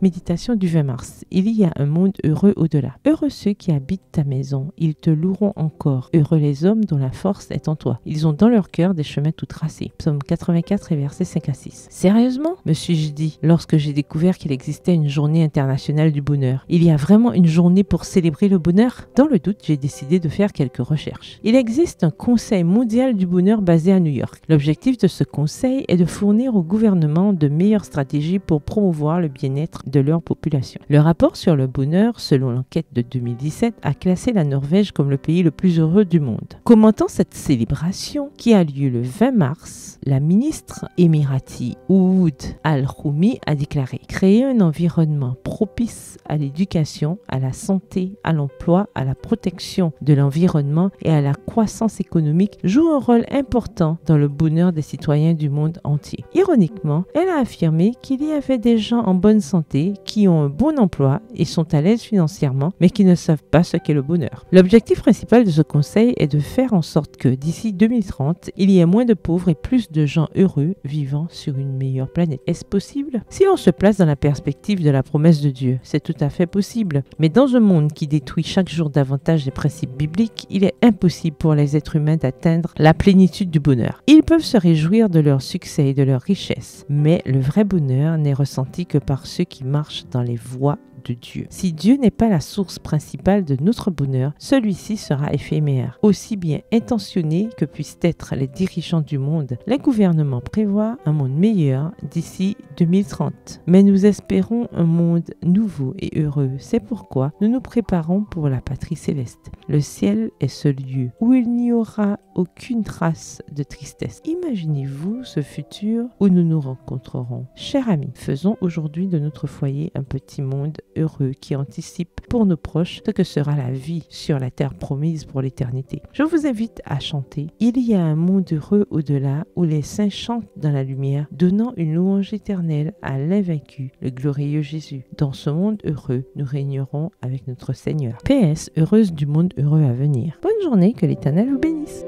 Méditation du 20 mars. Il y a un monde heureux au-delà. Heureux ceux qui habitent ta maison, ils te loueront encore. Heureux les hommes dont la force est en toi. Ils ont dans leur cœur des chemins tout tracés. Psaume 84 et versets 5 à 6. Sérieusement, me suis-je dit, lorsque j'ai découvert qu'il existait une journée internationale du bonheur. Il y a vraiment une journée pour célébrer le bonheur? Dans le doute, j'ai décidé de faire quelques recherches. Il existe un Conseil mondial du bonheur basé à New York. L'objectif de ce conseil est de fournir au gouvernement de meilleures stratégies pour promouvoir le bien-être de leur population. Le rapport sur le bonheur, selon l'enquête de 2017, a classé la Norvège comme le pays le plus heureux du monde. Commentant cette célébration qui a lieu le 20 mars, la ministre émirati Oud Al-Roumi a déclaré « Créer un environnement propice à l'éducation, à la santé, à l'emploi, à la protection de l'environnement et à la croissance économique joue un rôle important dans le bonheur des citoyens du monde entier. » Ironiquement, elle a affirmé qu'il y avait des gens en bonne santé qui ont un bon emploi et sont à l'aise financièrement, mais qui ne savent pas ce qu'est le bonheur. L'objectif principal de ce conseil est de faire en sorte que d'ici 2030, il y ait moins de pauvres et plus de gens heureux vivant sur une meilleure planète. Est-ce possible? Si on se place dans la perspective de la promesse de Dieu, c'est tout à fait possible. Mais dans un monde qui détruit chaque jour davantage les principes bibliques, il est impossible pour les êtres humains d'atteindre la plénitude du bonheur. Ils peuvent se réjouir de leur succès et de leur richesse, mais le vrai bonheur n'est ressenti que par ceux qui marche dans les voies de Dieu. Si Dieu n'est pas la source principale de notre bonheur, celui-ci sera éphémère. Aussi bien intentionnés que puissent être les dirigeants du monde, les gouvernements prévoient un monde meilleur d'ici 2030. Mais nous espérons un monde nouveau et heureux. C'est pourquoi nous nous préparons pour la patrie céleste. Le ciel est ce lieu où il n'y aura aucune trace de tristesse. Imaginez-vous ce futur où nous nous rencontrerons. Chers amis, faisons aujourd'hui de notre foyer un petit monde heureux qui anticipe pour nos proches ce que sera la vie sur la terre promise pour l'éternité. Je vous invite à chanter « Il y a un monde heureux au-delà où les saints chantent dans la lumière, donnant une louange éternelle à l'invaincu, le glorieux Jésus. Dans ce monde heureux, nous régnerons avec notre Seigneur. PS, heureuse du monde heureux à venir. Bonne journée, que l'Éternel vous bénisse.